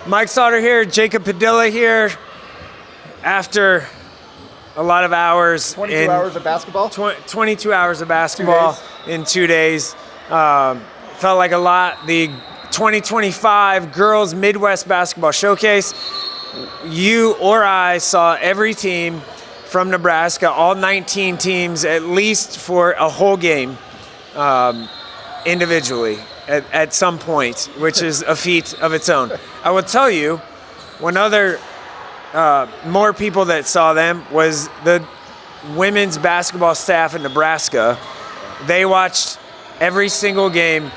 Mike Sautter here, Jacob Padilla here. After a lot of hours. 22 hours of basketball? 22 hours of basketball in 2 days. Felt like a lot. The 2025 Girls Midwest Basketball Showcase. You or I saw every team from Nebraska, all 19 teams, at least for a whole game individually at some point, which is a feat of its own. I will tell you, one other more people that saw them was the women's basketball staff in Nebraska. They watched every single game,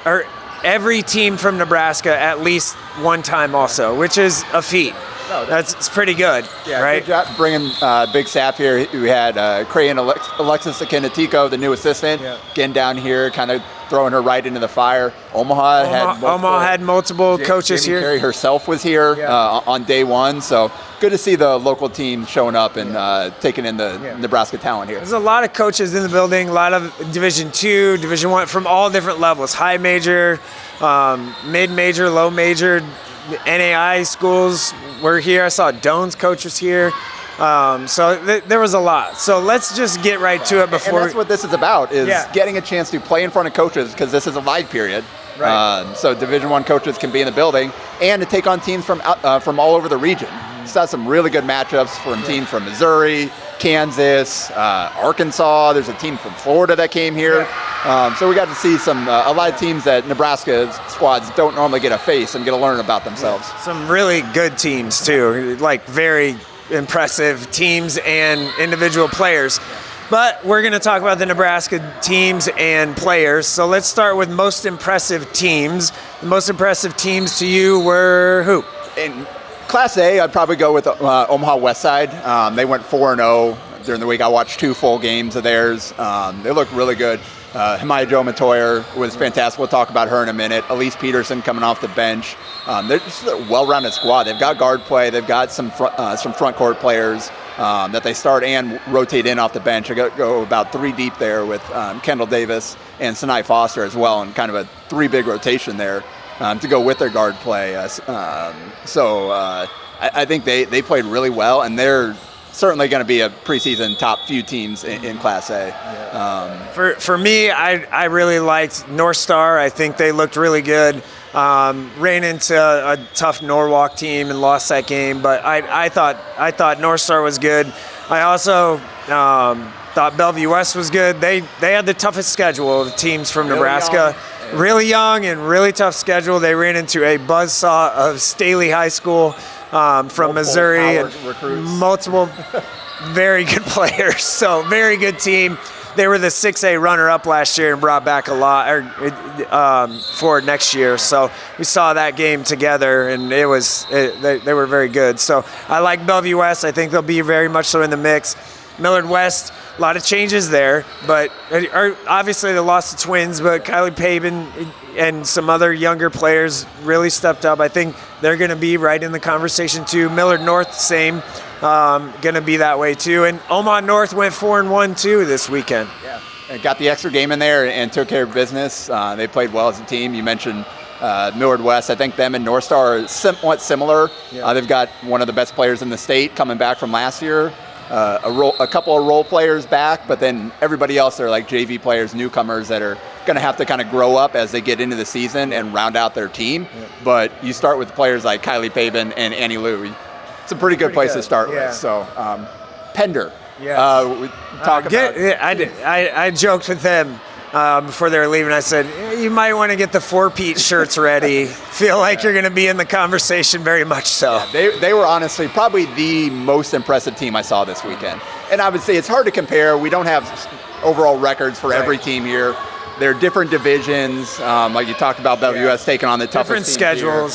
or every team from Nebraska at least one time also, which is a feat. It's pretty good, right? Good job bringing big staff here. We had Cray and Alexis Akinatico, the new assistant, getting down here, kind of throwing her right into the fire. Omaha had multiple coaches Jamie here. Carey herself was here on day one, so good to see the local team showing up and taking in the Nebraska talent here. There's a lot of coaches in the building, a lot of Division II, Division I, from all different levels, high major, mid-major, low major, NAI schools were here. I saw Doan's coach was here. So there was a lot. So let's just get right to it before. And that's what this is about, is getting a chance to play in front of coaches, because this is a live period. Right. So Division I coaches can be in the building and to take on teams from all over the region. So that's some really good matchups from teams from Missouri, Kansas, Arkansas. There's a team from Florida that came here. So we got to see a lot of teams that Nebraska squads don't normally get a face and get to learn about themselves. Some really good teams too, like very impressive teams and individual players. But we're going to talk about the Nebraska teams and players. So let's start with most impressive teams. The most impressive teams to you were who? In Class A, I'd probably go with Omaha West Side. They went 4-0 during the week. I watched 2 full games of theirs. They looked really good. Himaya Jo Matoyer was fantastic. We'll talk about her in a minute. Elise Peterson coming off the bench. They're just a well-rounded squad. They've got guard play. They've got some front court players that they start and rotate in off the bench. They go about 3 deep there with Kendall Davis and Sinai Foster as well, and kind of a 3 big rotation there to go with their guard play. I think they played really well, and they're certainly going to be a preseason top few teams in Class A. For me, I really liked North Star. I think they looked really good. Ran into a tough Norwalk team and lost that game, but I thought North Star was good. I also thought Bellevue West was good. They had the toughest schedule of teams from Nebraska. Really young and really tough schedule. They ran into a buzzsaw of Staley High School from Missouri, and multiple very good players. So very good team. They were the 6A runner-up last year and brought back a lot for next year. So we saw that game together, and they were very good. So I like Bellevue West. I think they'll be very much so in the mix. Millard West, a lot of changes there, but obviously they lost the twins, but Kylie Pabin and some other younger players really stepped up. I think they're going to be right in the conversation too. Millard North, same, going to be that way too. And Omaha North went 4-1 too this weekend. Yeah, and got the extra game in there and took care of business. They played well as a team. You mentioned Millard West. I think them and North Star are somewhat similar. They've got one of the best players in the state coming back from last year. A couple of role players back, but then everybody else are like JV players, newcomers that are going to have to kind of grow up as they get into the season and round out their team. But you start with players like Kylie Pabin and Annie Lou. It's a pretty good place to start with. So Pender. We talk about. I joked with them before they were leaving. I said, you might want to get the 4-Pete shirts ready. Feel like you're going to be in the conversation very much so. They were honestly probably the most impressive team I saw this weekend. And I would say it's hard to compare. We don't have overall records for every team here. They're different divisions. Like you talked about, WS taking on the toughest different schedules.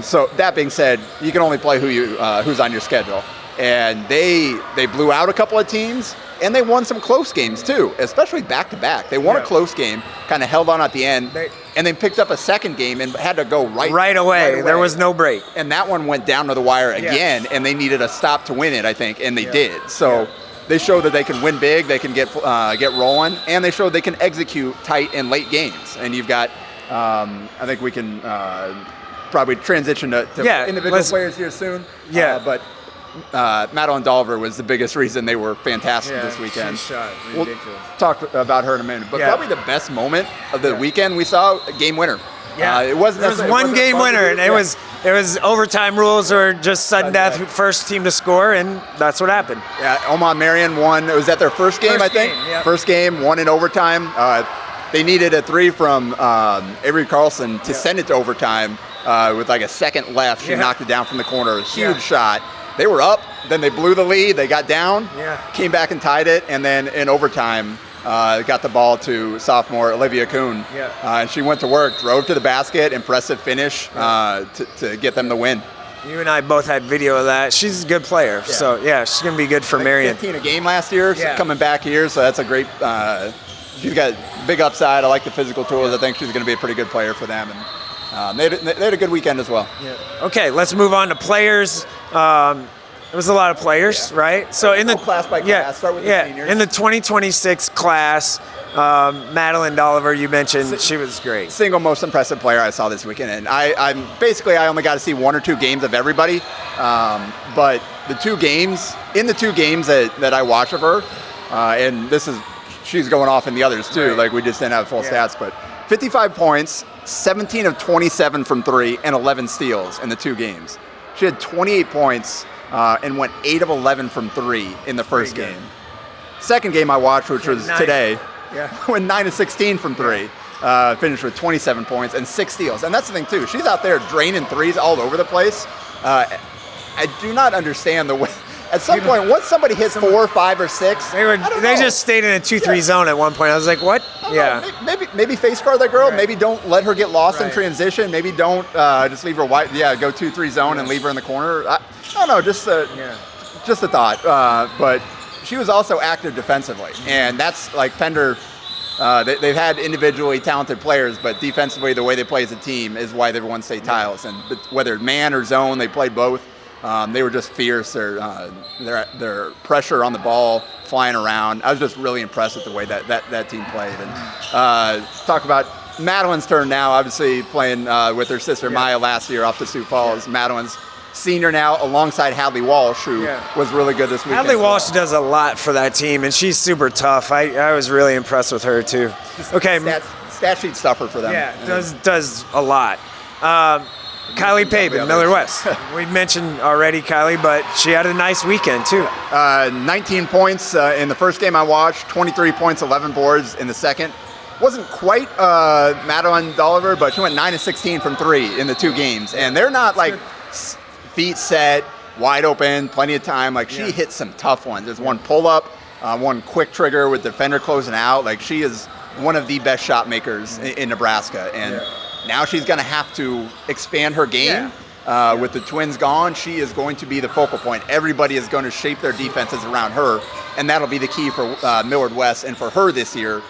So that being said, you can only play who's on your schedule. And they blew out a couple of teams, and they won some close games too, especially back-to-back. They won a close game, kind of held on at the end, and then picked up a second game and had to go right away. There was no break. And that one went down to the wire again, and they needed a stop to win it, I think, and they did. So they showed that they can win big, they can get rolling, and they showed they can execute tight and late games. And you've got, I think we can probably transition to individual players here soon. Yeah. But Madeline Dolliver was the biggest reason they were fantastic this weekend. She shot ridiculous. We'll talk about her in a minute. But probably the best moment of the weekend we saw, a game winner. Yeah, it was one game winner, and it was overtime rules or just sudden death, first team to score, and that's what happened. Yeah, Omaha Marion won. It was at their first game, I think. First game, won in overtime. They needed a 3 from Avery Carlson to send it to overtime with like a second left. She knocked it down from the corner. Huge shot. They were up, then they blew the lead. They got down, came back and tied it, and then in overtime, got the ball to sophomore Olivia Kuhn. And she went to work, drove to the basket, impressive finish to get them the win. You and I both had video of that. She's a good player, so she's going to be good for Marion. 15 a game last year, coming back here, so that's a great. She's got big upside. I like the physical tools. I think she's going to be a pretty good player for them. And they had a good weekend as well. Okay, let's move on to players. There was a lot of players, right? So in the class by class, start with the seniors. In the 2026 class, Madeline Dolliver, you mentioned, she was great. Single most impressive player I saw this weekend, and I only got to see 1 or 2 games of everybody, but the 2 games that I watched of her, and she's going off in the others too. Like we just didn't have full stats, but 55 points, 17 of 27 from 3, and 11 steals in the 2 games. She had 28 points and went 8 of 11 from 3 in the first game. Second game I watched, which was today, went 9 of 16 from 3. Finished with 27 points and 6 steals. And that's the thing too. She's out there draining threes all over the place. I do not understand the way. At some point, once somebody hits 4, 5, or 6, they just stayed in a 2-3 zone at one point. I was like, what? Maybe face guard that girl. Maybe don't let her get lost in transition. Maybe don't just leave her wide. Go 2-3 zone and leave her in the corner. I don't know. Just a thought. But she was also active defensively, and that's like Pender. They've had individually talented players, but defensively, the way they play as a team is why they've won state titles. And whether man or zone, they played both. They were just fierce. Their pressure on the ball, flying around. I was just really impressed with the way that team played. And talk about Madeline's turn now. Obviously playing with her sister Maya last year off to Sioux Falls. Madeline's senior now, alongside Hadley Walsh, who was really good this weekend. Hadley Walsh does a lot for that team, and she's super tough. I was really impressed with her too. Okay, stat sheet stuffer for them. Does a lot. Kylie Pabin, Miller West. We mentioned already Kylie, but she had a nice weekend too. 19 points in the first game I watched, 23 points, 11 boards in the second. Wasn't quite Madeline Dolliver, but she went 9 of 16 from 3 in the 2 games. And they're not like feet set, wide open, plenty of time. Like she hit some tough ones. There's one pull up, one quick trigger with the defender closing out. Like she is one of the best shot makers in Nebraska. And now she's going to have to expand her game. With the twins gone, she is going to be the focal point. Everybody is going to shape their defenses around her, and that'll be the key for Millard West and for her this year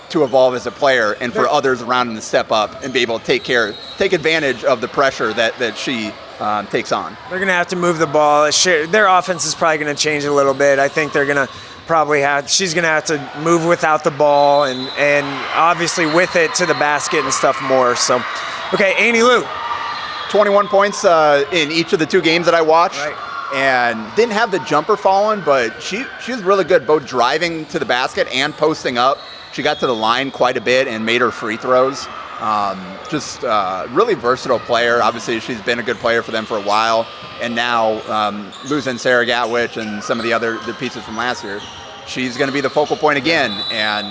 to evolve as a player, and for others around them to step up and be able to take advantage of the pressure that she takes on. They're going to have to move the ball. Their offense is probably going to change a little bit. I think they're going to she's going to have to move without the ball and obviously with it to the basket and stuff more. So, okay, Annie Lou. 21 points in each of the 2 games that I watched. And didn't have the jumper falling, but she was really good both driving to the basket and posting up. She got to the line quite a bit and made her free throws. Just really versatile player. Obviously, she's been a good player for them for a while. And now losing Sarah Gatwich and some of the pieces from last year, she's going to be the focal point again. And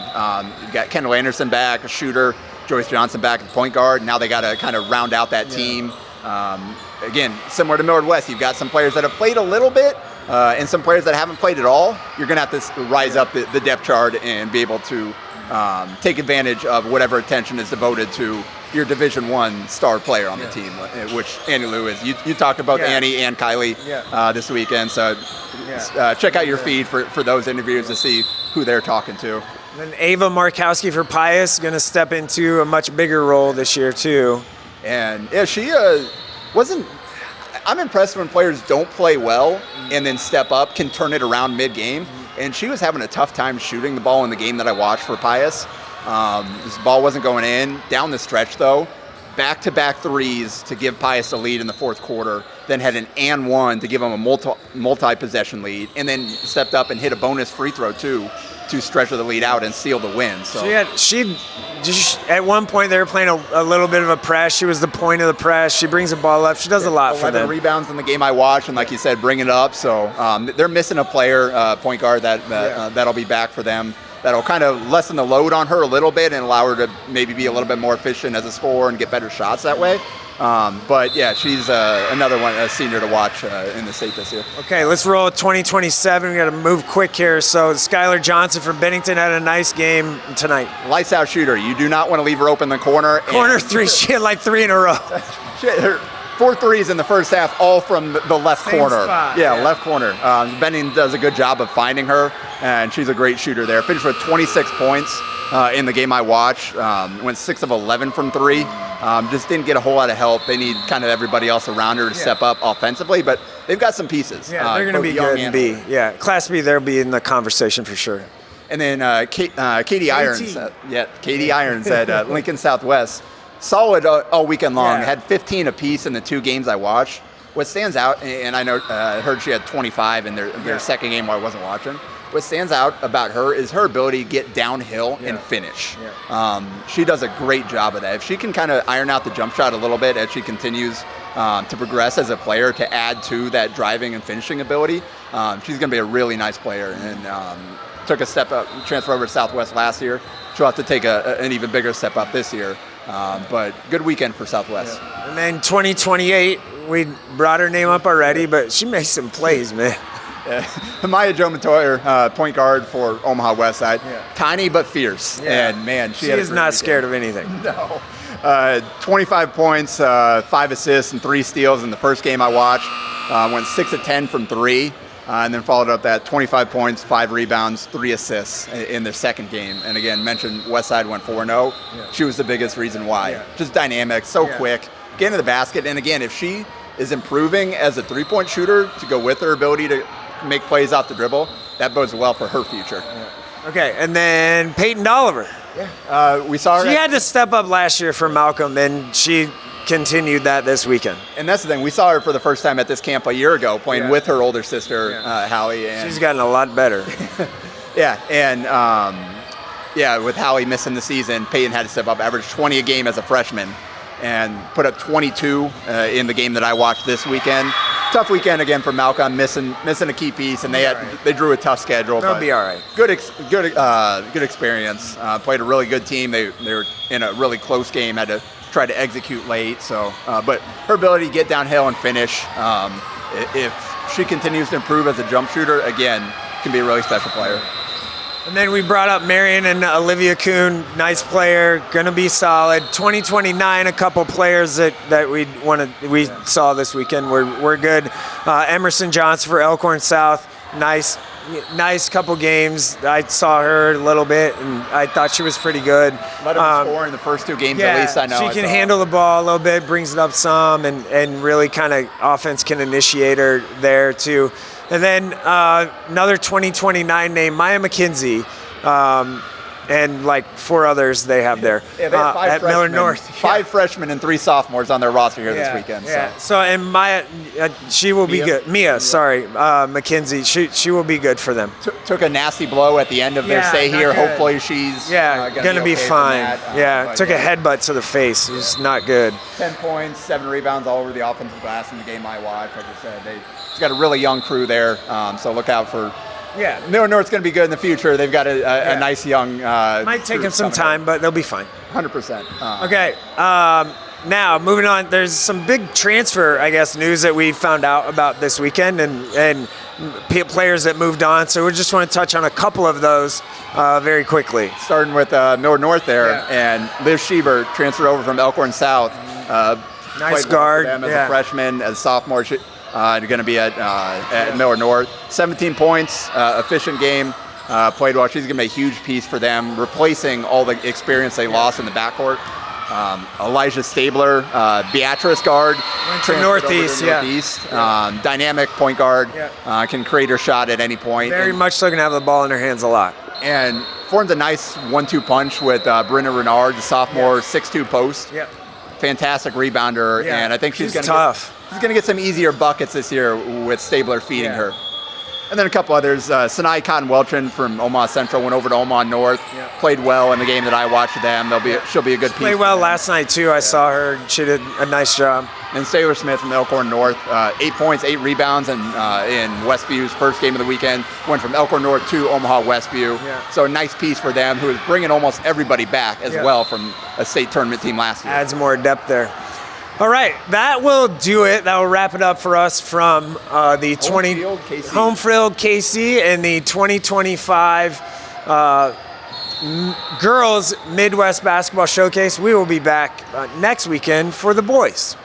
you've got Kendall Anderson back, a shooter, Joyce Johnson back at the point guard. Now they got to kind of round out that team. Again, similar to Millard West, you've got some players that have played a little bit and some players that haven't played at all. You're going to have to rise up the depth chart and be able to take advantage of whatever attention is devoted to your Division I star player on the team, which Annie Lou is. You talked about Annie and Kylie this weekend, so check out your feed for those interviews to see who they're talking to. And then Ava Markowski for Pius going to step into a much bigger role this year too. And she wasn't. I'm impressed when players don't play well and then step up, can turn it around mid-game. And she was having a tough time shooting the ball in the game that I watched for Pius. This ball wasn't going in. Down the stretch, though, back-to-back threes to give Pius a lead in the fourth quarter, then had an and one to give him a multi-possession lead, and then stepped up and hit a bonus free throw too to stretch the lead out and seal the win. So she at one point they were playing a little bit of a press. She was the point of the press. She brings the ball up. She does a lot for them. 11 rebounds in the game I watched, and like you said, bring it up. So they're missing a player, point guard that'll be back for them. That'll kind of lessen the load on her a little bit and allow her to maybe be a little bit more efficient as a scorer and get better shots that way. But yeah, she's another one, a senior to watch in the state this year. Okay, let's roll 2027. We got to move quick here. So Skylar Johnson from Bennington had a nice game tonight. Lights out shooter. You do not want to leave her open in the corner. Corner three. She had like 3 in a row. She had her 4 threes in the first half, all from the left corner. Spot, yeah, left corner. Bennington does a good job of finding her, and she's a great shooter there. Finished with 26 points in the game I watched. Went 6 of 11 from 3. Just didn't get a whole lot of help. They need kind of everybody else around her to step up offensively, but they've got some pieces. Yeah, they're going to be good in B. Yeah, Class B, they'll be in the conversation for sure. And then Katie Irons. Katie Irons at Lincoln Southwest. Solid all weekend long. Had 15 apiece in the 2 games I watched. What stands out, and I know heard she had 25 in their second game while I wasn't watching. What stands out about her is her ability to get downhill and finish. She does a great job of that. If she can kind of iron out the jump shot a little bit as she continues to progress as a player to add to that driving and finishing ability, she's going to be a really nice player. And took a step up, transfer over to Southwest last year. She'll have to take an even bigger step up this year. But good weekend for Southwest. Yeah. And then 2028, we brought her name up already, but she makes some plays, man. Maya Jo Matoyer, point guard for Omaha West Side. Tiny but fierce. And man, she is not scared of anything. No. 25 points, 5 assists, and 3 steals in the first game I watched. Went 6 of 10 from 3. And then followed up that 25 points, 5 rebounds, 3 assists in their second game. And again, mentioned Westside went 4-0. She was the biggest reason why. Just dynamic, so quick, get into the basket. And again, if she is improving as a 3-point shooter to go with her ability to make plays off the dribble, that bodes well for her future. Okay, and then Peyton Dolliver. We saw her. She had to step up last year for Malcolm, and she continued that this weekend. And that's the thing. We saw her for the first time at this camp a year ago playing with her older sister, Hallie. And she's gotten a lot better. With Hallie missing the season, Peyton had to step up, averaged 20 a game as a freshman, and put up 22 in the game that I watched this weekend. Tough weekend again for Malcolm, missing a key piece, and they drew a tough schedule. They'll be all right. Good experience. Played a really good team. They were in a really close game. Had to try to execute late. So, but her ability to get downhill and finish, if she continues to improve as a jump shooter, again, can be a really special player. And then we brought up Marion and Olivia Kuhn, nice player, gonna be solid. 2029, a couple players that we saw this weekend were good. Emerson Johnson for Elkhorn South, nice couple games. I saw her a little bit, and I thought she was pretty good. Let her score in the first 2 games, at least I know. She can handle the ball a little bit, brings it up some, and really kind of offense can initiate her there too. And then another 2029 name, Maya McKenzie, and like 4 others they have there they have 5 at Miller North. 5 freshmen and 3 sophomores on their roster here this weekend. So and Maya, she will be good. McKenzie, she will be good for them. Took a nasty blow at the end of their stay here. Good. Hopefully she's gonna be fine. Took a headbutt to the face. It was not good. 10 points, 7 rebounds all over the offensive glass in the game I watched. Like I said, it's got a really young crew there, so look out for. Miller North's going to be good in the future. They've got a nice young. Might take them some time, but they'll be fine. 100%. Okay. Now moving on. There's some big transfer, I guess, news that we found out about this weekend, and players that moved on. So we just want to touch on a couple of those very quickly. Starting with Miller North there, and Liz Schieber transferred over from Elkhorn South. Nice guard. Them as a freshman, as a sophomore. Going to be at Miller North. 17 points, efficient game, played well. She's going to be a huge piece for them, replacing all the experience they lost in the backcourt. Elijah Stabler, Beatrice guard. Went to Northeast. Dynamic point guard, can create her shot at any point. Very much so going to have the ball in her hands a lot. And formed a nice 1-2 punch with Brenna Renard, the sophomore, 6'2" post. fantastic rebounder, Yeah, and I think she's going tough. She's going to get some easier buckets this year with Stabler feeding her. And then a couple others. Sinai Cotton-Welchin from Omaha Central went over to Omaha North. Yeah. Played well in the game that I watched them. She'll be a good piece. Played well last night too. I saw her. She did a nice job. And Sailor Smith from Elkhorn North, 8 points, 8 rebounds, and in Westview's first game of the weekend, went from Elkhorn North to Omaha Westview. Yeah. So a nice piece for them, who is bringing almost everybody back as well from a state tournament team last year. Adds more depth there. All right, that will do it. That will wrap it up for us from the home field KC and the 2025 Girls Midwest Basketball Showcase. We will be back next weekend for the boys.